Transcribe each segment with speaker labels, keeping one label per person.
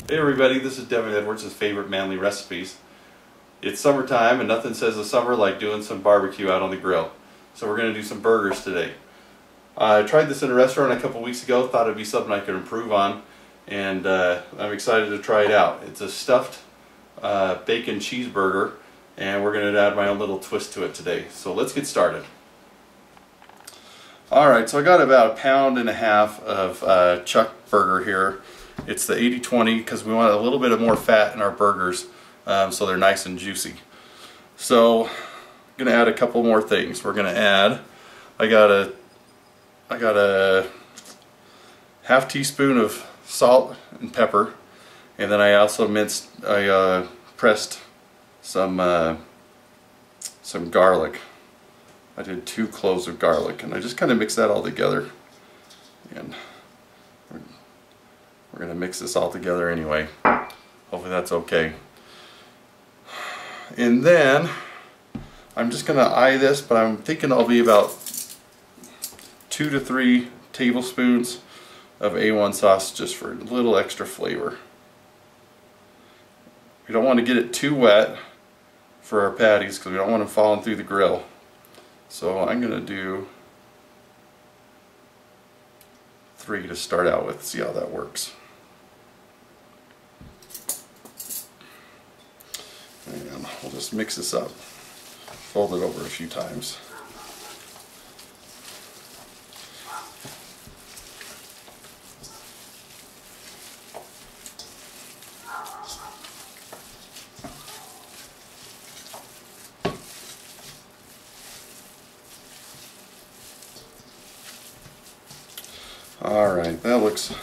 Speaker 1: Hey everybody, this is Devin Edwards' favorite manly recipes. It's summertime and nothing says the summer like doing some barbecue out on the grill. So we're going to do some burgers today. I tried this in a restaurant a couple weeks ago, thought it'd be something I could improve on, and I'm excited to try it out. It's a stuffed bacon cheeseburger, and we're going to add my own little twist to it today. So let's get started. Alright, so I got about 1.5 pounds of chuck burger here. It's the 80-20 because we want a little bit of more fat in our burgers so they're nice and juicy. So I'm going to add a couple more things. We're going to add, I got a half teaspoon of salt and pepper, and then I also pressed some garlic. I did 2 cloves of garlic, and I just kind of mix that all together. And we're going to mix this all together anyway. Hopefully that's okay. And then I'm just going to eye this, but I'm thinking I'll be about 2 to 3 tablespoons of A1 sauce just for a little extra flavor. We don't want to get it too wet for our patties because we don't want them falling through the grill. So I'm going to do 3 to start out with, see how that works. And we'll just mix this up, fold it over a few times. Alright, that looks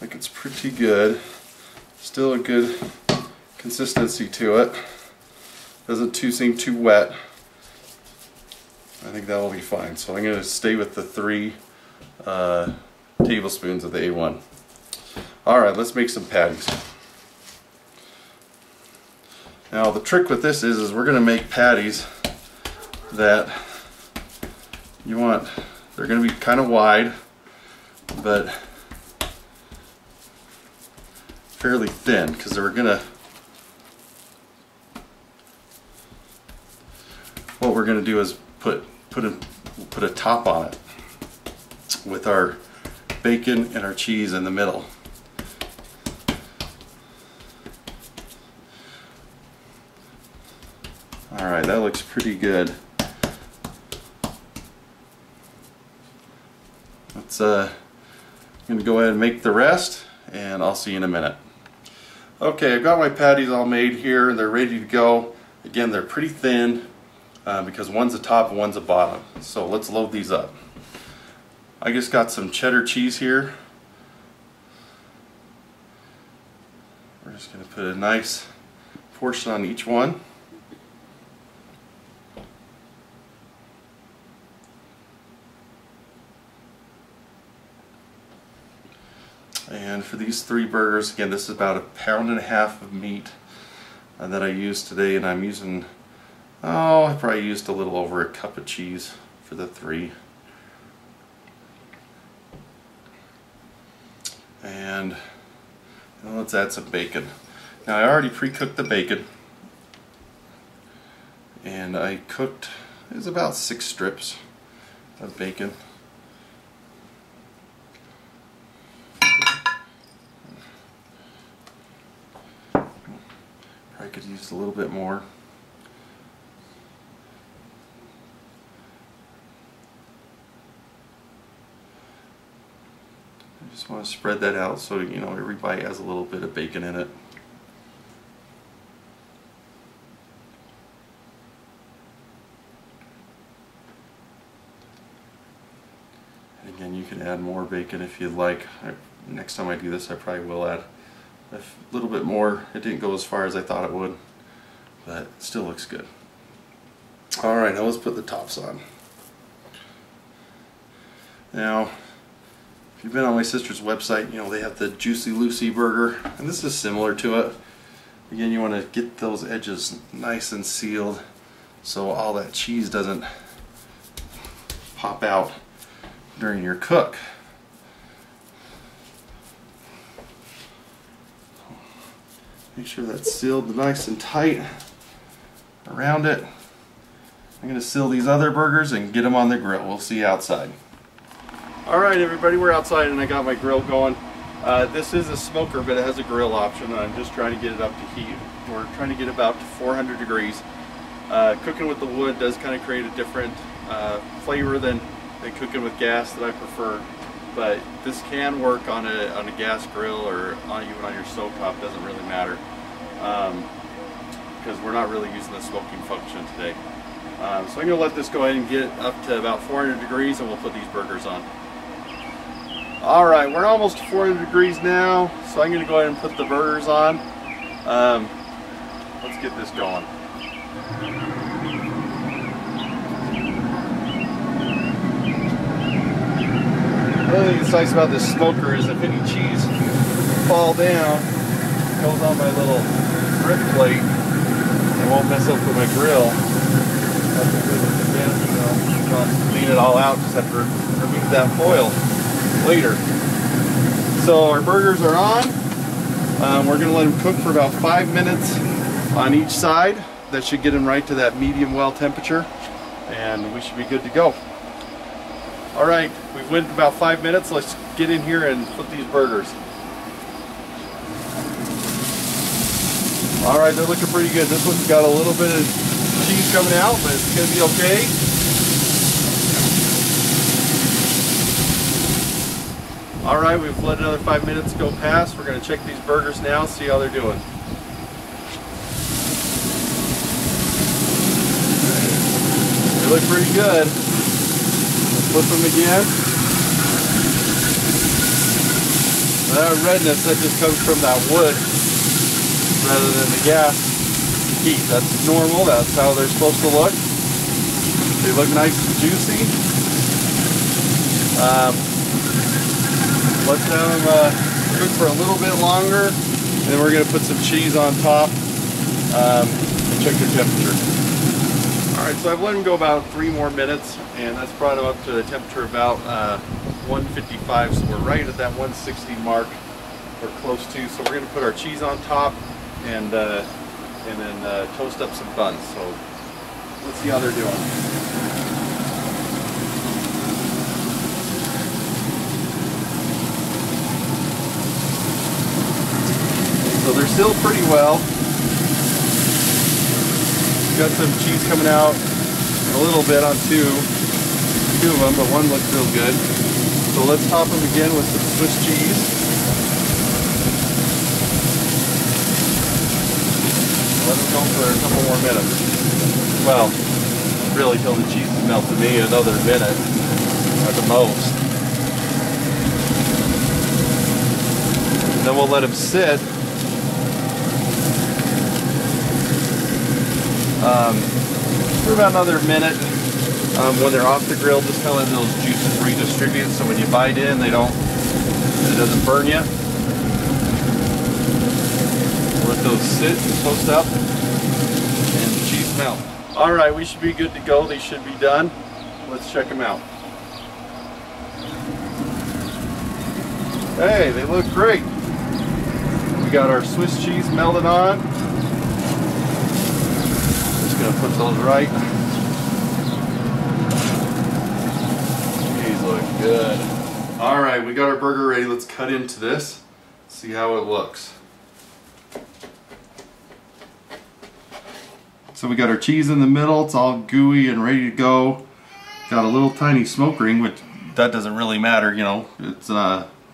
Speaker 1: like it's pretty good. Still a good consistency to it. Doesn't seem too wet. I think that will be fine. So I'm going to stay with the 3 tablespoons of the A1. Alright, let's make some patties. Now the trick with this is we're going to make patties that you want, they're going to be kind of wide, but fairly thin, because we're gonna, what we're gonna do is put a top on it with our bacon and our cheese in the middle. Alright, that looks pretty good. Let's I'm gonna go ahead and make the rest, and I'll see you in a minute. Okay, I've got my patties all made here and they're ready to go. Again, they're pretty thin because one's a top and one's a bottom. So let's load these up. I just got some cheddar cheese here. We're just going to put a nice portion on each one. And for these 3 burgers, again, this is about 1.5 pounds of meat that I used today, and I'm using, I probably used a little over a cup of cheese for the 3. And let's add some bacon. Now I already pre-cooked the bacon, and I cooked, it was about 6 strips of bacon. I could use a little bit more. I just want to spread that out so you know every bite has a little bit of bacon in it. And again, you can add more bacon if you'd like. Next time I do this, I probably will add a little bit more. It didn't go as far as I thought it would, but it still looks good. Alright, now let's put the tops on. Now, if you've been on my sister's website, you know they have the Juicy Lucy burger, and this is similar to it. Again, you want to get those edges nice and sealed so all that cheese doesn't pop out during your cook. Make sure that's sealed nice and tight around it. I'm going to seal these other burgers and get them on the grill. We'll see you outside. Alright everybody, we're outside and I got my grill going. This is a smoker, but it has a grill option, and I'm just trying to get it up to heat. We're trying to get about to 400 degrees. Cooking with the wood does kind of create a different flavor than cooking with gas that I prefer. But this can work on a gas grill or even on your stovetop, doesn't really matter. Because we're not really using the smoking function today. So I'm going to let this go ahead and get up to about 400 degrees and we'll put these burgers on. Alright, we're almost to 400 degrees now, so I'm going to go ahead and put the burgers on. Let's get this going. One thing that's nice about this smoker is if any cheese fall down, it goes on my little grip plate, it won't mess up with my grill. That's a good advantage, you know, clean it all out, just have to remove that foil later. So our burgers are on. We're going to let them cook for about 5 minutes on each side. That should get them right to that medium well temperature, and we should be good to go. Alright, we've waited about 5 minutes. Let's get in here and put these burgers. Alright, they're looking pretty good. This one's got a little bit of cheese coming out, but it's going to be okay. Alright, we've let another 5 minutes go past. We're going to check these burgers now, see how they're doing. They look pretty good. Flip them again. That redness, that just comes from that wood rather than the gas heat. That's normal, that's how they're supposed to look. They look nice and juicy. Let's have them cook for a little bit longer, and then we're going to put some cheese on top and check their temperature. Alright, so I've let them go about 3 more minutes, and that's brought them up to the temperature about 155, so we're right at that 160 mark, or close to. So we're going to put our cheese on top and then toast up some buns. So let's see how they're doing. So they're still pretty well. Got some cheese coming out a little bit on two of them, but one looks real good. So let's top them again with some Swiss cheese. Let them go for a couple more minutes. Well, really till the cheese is melted, maybe another minute at the most. And then we'll let them sit. For about another minute. When they're off the grill, just kind of let those juices redistribute, so when you bite in, it doesn't burn you. Let those sit and toast up, and the cheese melt. Alright, we should be good to go. They should be done. Let's check them out. Hey, they look great. We got our Swiss cheese melted on. Gonna put those right. These look good. Alright, we got our burger ready. Let's cut into this, see how it looks. So we got our cheese in the middle, it's all gooey and ready to go. Got a little tiny smoke ring, which that doesn't really matter, you know, it's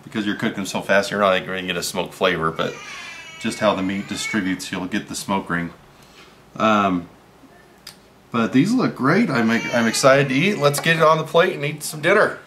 Speaker 1: because you're cooking so fast you're not going to get a smoke flavor, but just how the meat distributes, you'll get the smoke ring. But these look great. I'm excited to eat. Let's get it on the plate and eat some dinner.